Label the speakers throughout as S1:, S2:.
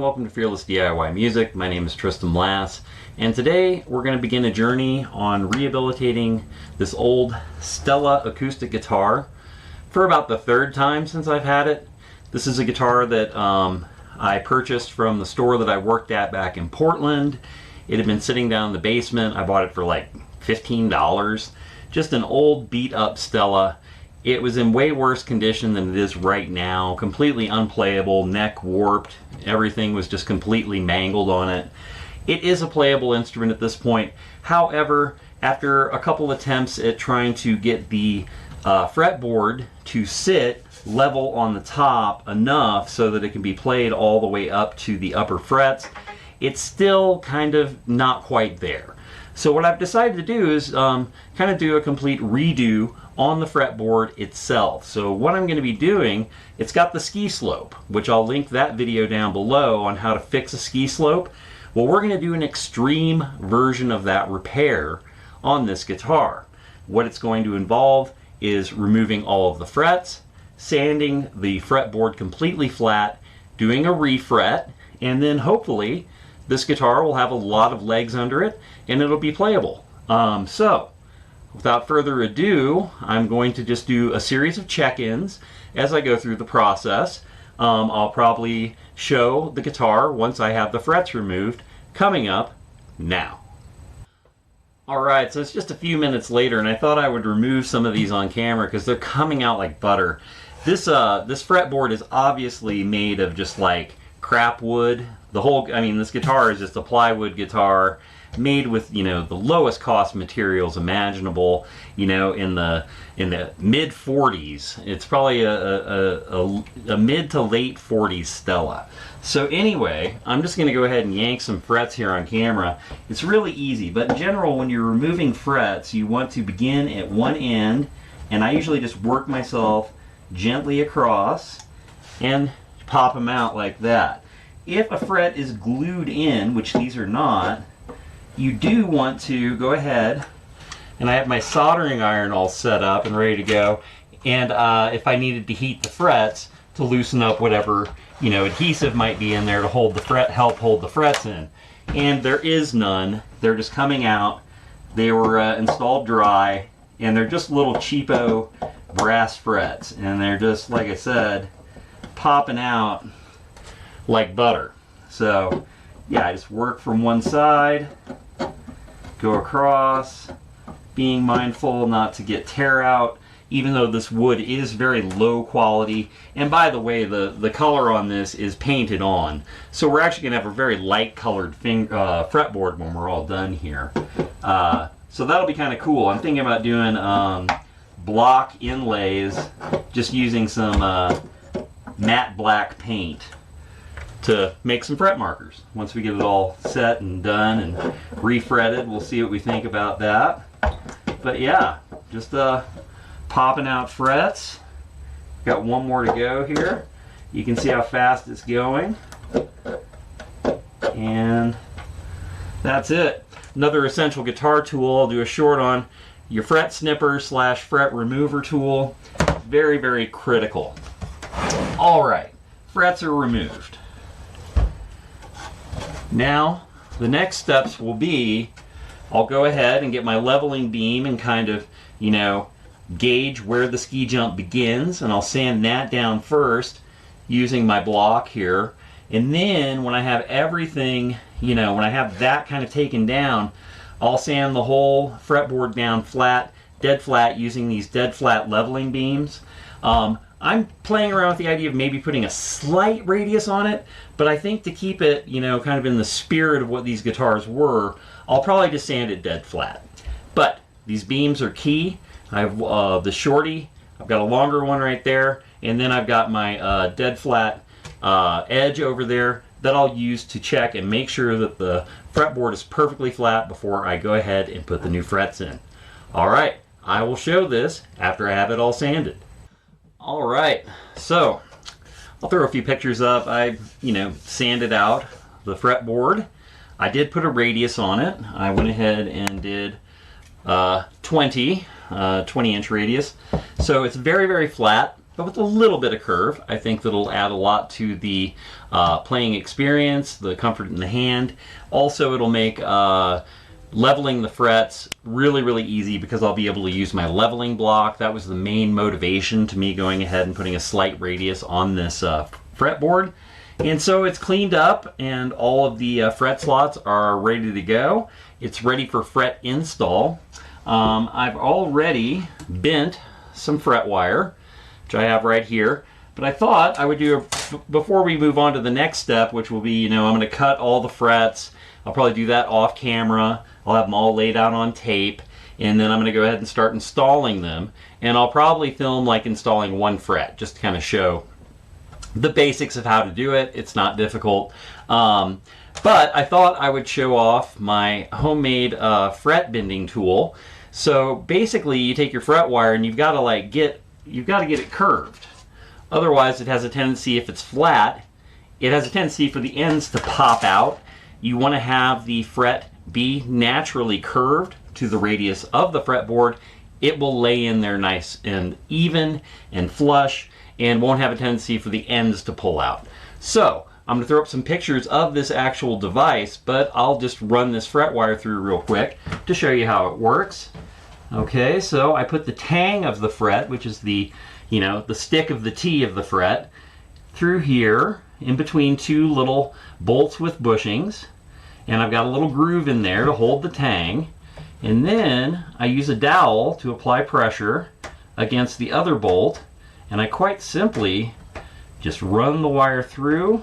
S1: welcome to Fearless DIY Music. My name is Tristan Lass, and today we're going to begin a journey on rehabilitating this old Stella Acoustic guitar for about the third time since I've had it. This is a guitar that I purchased from the store that I worked at back in Portland. It had been sitting down in the basement. I bought it for like $15. Just an old beat up Stella. It was in way worse condition than it is right now. Completely unplayable, neck warped. Everything was just completely mangled on it. It is a playable instrument at this point. However, after a couple attempts at trying to get the fretboard to sit level on the top enough so that it can be played all the way up to the upper frets, it's still kind of not quite there. So what I've decided to do is kind of do a complete redo on the fretboard itself. So what I'm going to be doing, it's got the ski slope, which I'll link that video down below on how to fix a ski slope. Well, we're going to do an extreme version of that repair on this guitar. What it's going to involve is removing all of the frets, sanding the fretboard completely flat, doing a refret, and then hopefully this guitar will have a lot of legs under it and it'll be playable. So without further ado, I'm going to just do a series of check-ins as I go through the process. I'll probably show the guitar once I have the frets removed, coming up now. Alright, so it's just a few minutes later, and I thought I would remove some of these on camera because they're coming out like butter. This fretboard is obviously made of just like crap wood. This guitar is just a plywood guitar made with, you know, the lowest cost materials imaginable, you know, in the mid 40s. It's probably a mid to late 40s Stella. So anyway, I'm just going to go ahead and yank some frets here on camera. It's really easy, but in general, when you're removing frets, you want to begin at one end, and I usually just work myself gently across and pop them out like that. If a fret is glued in, which these are not, you do want to go ahead, and I have my soldering iron all set up and ready to go, and if I needed to heat the frets to loosen up whatever, you know, adhesive might be in there to hold the fret, help hold the frets in. And there is none. They're just coming out. They were installed dry, and they're just little cheapo brass frets, and they're just, like I said, popping out like butter. So yeah, I just work from one side, go across, being mindful not to get tear out, even though this wood is very low quality. And by the way, the color on this is painted on, so we're actually going to have a very light colored fretboard when we're all done here. So that'll be kind of cool. I'm thinking about doing block inlays, just using some matte black paint to make some fret markers. Once we get it all set and done and refretted, we'll see what we think about that. But yeah, just popping out frets. Got one more to go here. You can see how fast it's going. And that's it. Another essential guitar tool I'll do a short on, your fret snipper / fret remover tool. Very, very critical. Alright, frets are removed. Now, the next steps will be, I'll go ahead and get my leveling beam and kind of, you know, gauge where the ski jump begins, and I'll sand that down first using my block here. And then when I have everything, you know, when I have that kind of taken down, I'll sand the whole fretboard down flat, dead flat, using these dead flat leveling beams. I'm playing around with the idea of maybe putting a slight radius on it, but I think to keep it, you know, kind of in the spirit of what these guitars were, I'll probably just sand it dead flat. But these beams are key. I have the shorty, I've got a longer one right there, and then I've got my dead flat edge over there that I'll use to check and make sure that the fretboard is perfectly flat before I go ahead and put the new frets in. Alright, I will show this after I have it all sanded. Alright, so I'll throw a few pictures up. I, you know, sanded out the fretboard. I did put a radius on it. I went ahead and did 20 inch radius. So it's very, very flat. but with a little bit of curve. I think that'll add a lot to the playing experience, the comfort in the hand. Also, it'll make leveling the frets really, really easy because I'll be able to use my leveling block. That was the main motivation to me going ahead and putting a slight radius on this fretboard. And so it's cleaned up and all of the fret slots are ready to go. It's ready for fret install. I've already bent some fret wire, which I have right here. But I thought I would do, before we move on to the next step, which will be, I'm going to cut all the frets. I'll probably do that off camera. I'll have them all laid out on tape. And then I'm going to go ahead and start installing them. And I'll probably film like installing one fret, just to kind of show the basics of how to do it. It's not difficult. But I thought I would show off my homemade fret bending tool. So basically you take your fret wire and you've got to get it curved. Otherwise it has a tendency, if it's flat, it has a tendency for the ends to pop out. You want to have the fret be naturally curved to the radius of the fretboard. It will lay in there nice and even and flush and won't have a tendency for the ends to pull out. So I'm going to throw up some pictures of this actual device, but I'll just run this fret wire through real quick to show you how it works. Okay, so I put the tang of the fret, which is the stick of the T of the fret, through here in between two little bolts with bushings, and I've got a little groove in there to hold the tang, and then I use a dowel to apply pressure against the other bolt, and I quite simply just run the wire through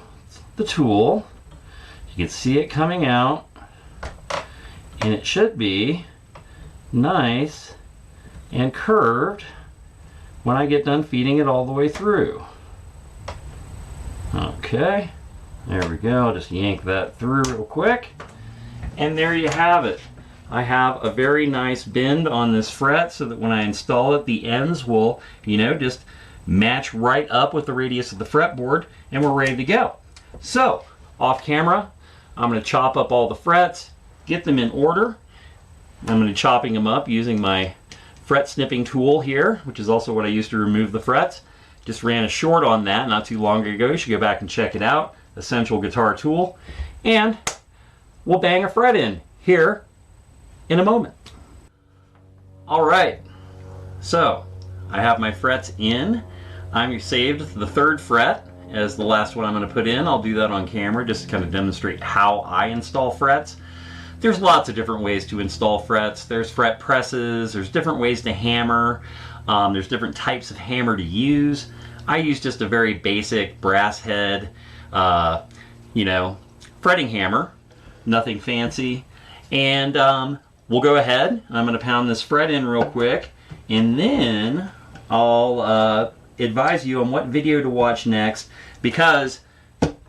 S1: the tool. You can see it coming out, and it should be nice and curved when I get done feeding it all the way through. Okay, there we go. I'll just yank that through real quick, and there you have it. I have a very nice bend on this fret so that when I install it, the ends will, just match right up with the radius of the fretboard, and we're ready to go. So, off camera, I'm going to chop up all the frets, get them in order. I'm going to be chopping them up using my fret snipping tool here, which is also what I use to remove the frets. Just ran a short on that not too long ago. You should go back and check it out. Essential guitar tool. And we'll bang a fret in here in a moment. All right, so I have my frets in. I'm saved the 3rd fret as the last one I'm going to put in. I'll do that on camera just to kind of demonstrate how I install frets. There's lots of different ways to install frets. There's fret presses, there's different ways to hammer, there's different types of hammer to use. I use just a very basic brass head, fretting hammer, nothing fancy. And we'll go ahead, I'm going to pound this fret in real quick, and then I'll advise you on what video to watch next, because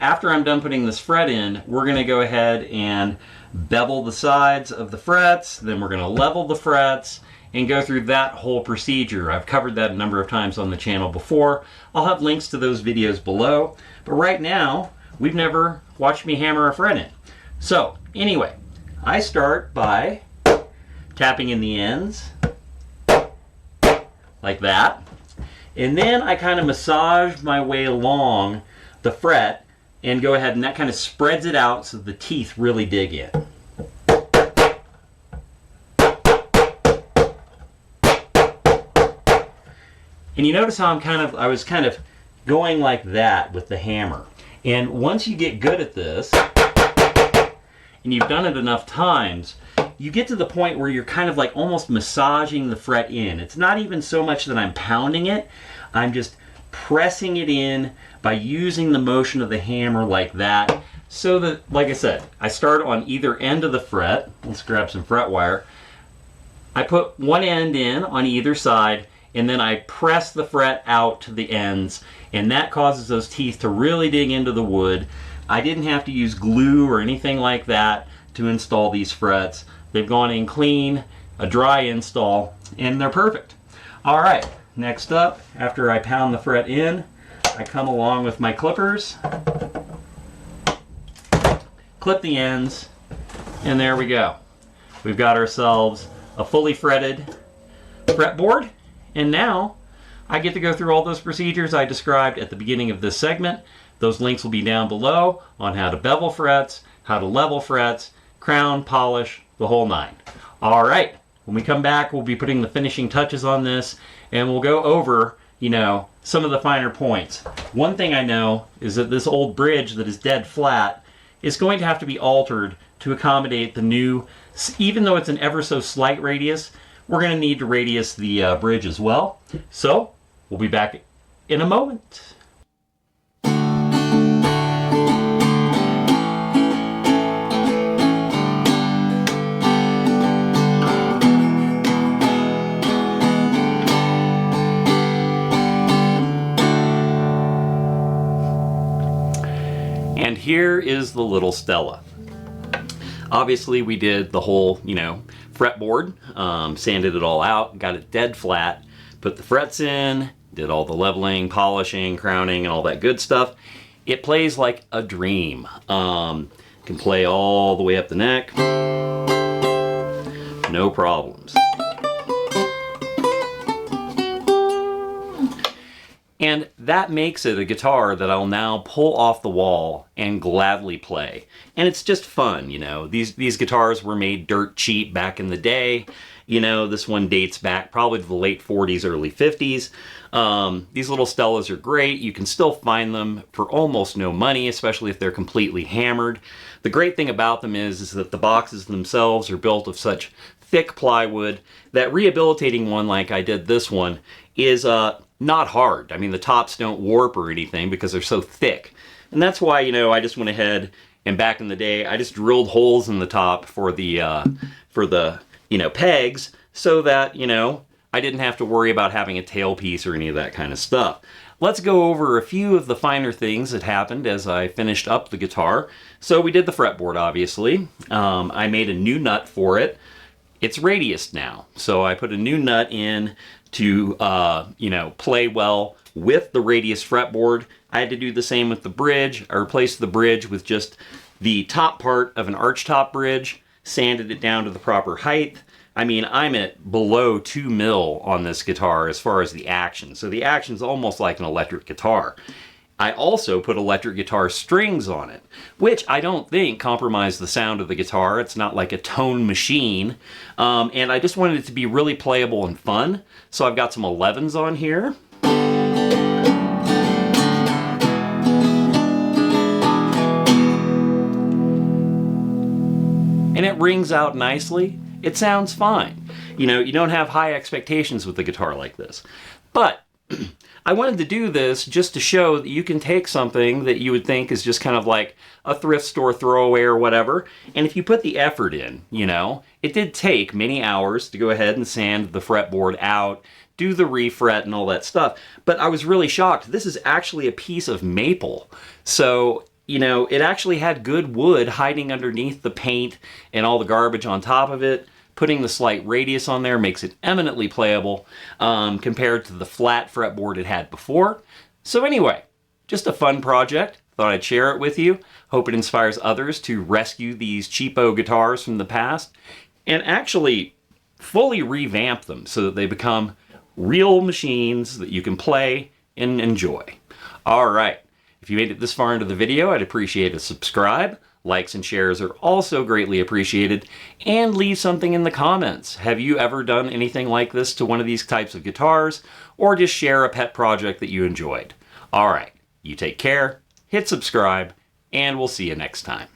S1: after I'm done putting this fret in, we're going to go ahead and bevel the sides of the frets, then we're going to level the frets and go through that whole procedure. I've covered that a number of times on the channel before. I'll have links to those videos below, but right now we've never watched me hammer a fret in. So anyway, I start by tapping in the ends like that, and then I kind of massage my way along the fret and go ahead, and that kind of spreads it out so the teeth really dig in. And you notice how I was kind of going like that with the hammer. And once you get good at this, and you've done it enough times, you get to the point where you're kind of like almost massaging the fret in. It's not even so much that I'm pounding it, I'm just pressing it in by using the motion of the hammer like that, so that, like I said, I start on either end of the fret. Let's grab some fret wire. I put one end in on either side, and then I press the fret out to the ends, and that causes those teeth to really dig into the wood. I didn't have to use glue or anything like that to install these frets. They've gone in clean, a dry install, and they're perfect. All right, next up, after I pound the fret in, I come along with my clippers, clip the ends, and there we go. We've got ourselves a fully fretted fretboard, and now I get to go through all those procedures I described at the beginning of this segment. Those links will be down below on how to bevel frets, how to level frets, crown, polish, the whole nine. All right, when we come back, we'll be putting the finishing touches on this, and we'll go over, some of the finer points. One thing I know is that this old bridge that is dead flat is going to have to be altered to accommodate the new, even though it's an ever so slight radius, we're going to need to radius the bridge as well. So we'll be back in a moment. And here is the little Stella. Obviously we did the whole, fretboard, sanded it all out, got it dead flat, put the frets in, did all the leveling, polishing, crowning, and all that good stuff. It plays like a dream. Can play all the way up the neck, no problems. And that makes it a guitar that I'll now pull off the wall and gladly play. And it's just fun, These guitars were made dirt cheap back in the day. This one dates back probably to the late 40s, early 50s. These little Stellas are great. You can still find them for almost no money, especially if they're completely hammered. The great thing about them is that the boxes themselves are built of such thick plywood that rehabilitating one like I did this one is not hard. I mean, the tops don't warp or anything because they're so thick. And that's why, I just went ahead and back in the day, I just drilled holes in the top for the pegs so that, I didn't have to worry about having a tailpiece or any of that kind of stuff. Let's go over a few of the finer things that happened as I finished up the guitar. So we did the fretboard, obviously. I made a new nut for it. It's radiused now. So I put a new nut in to, play well with the radius fretboard. I had to do the same with the bridge. I replaced the bridge with just the top part of an archtop bridge, sanded it down to the proper height. I mean, I'm at below 2 mil on this guitar as far as the action. So the action's almost like an electric guitar. I also put electric guitar strings on it, which I don't think compromise the sound of the guitar. It's not like a tone machine. And I just wanted it to be really playable and fun. So I've got some 11s on here. And it rings out nicely. It sounds fine. You don't have high expectations with a guitar like this. But I wanted to do this just to show that you can take something that you would think is just kind of like a thrift store throwaway or whatever, and if you put the effort in, it did take many hours to go ahead and sand the fretboard out, do the refret and all that stuff, but I was really shocked. This is actually a piece of maple. So, it actually had good wood hiding underneath the paint and all the garbage on top of it. Putting the slight radius on there makes it eminently playable compared to the flat fretboard it had before. So anyway, just a fun project. Thought I'd share it with you. Hope it inspires others to rescue these cheapo guitars from the past and actually fully revamp them so that they become real machines that you can play and enjoy. All right, if you made it this far into the video, I'd appreciate a subscribe. Likes and shares are also greatly appreciated. And leave something in the comments. Have you ever done anything like this to one of these types of guitars? Or just share a pet project that you enjoyed. All right, you take care, hit subscribe, and we'll see you next time.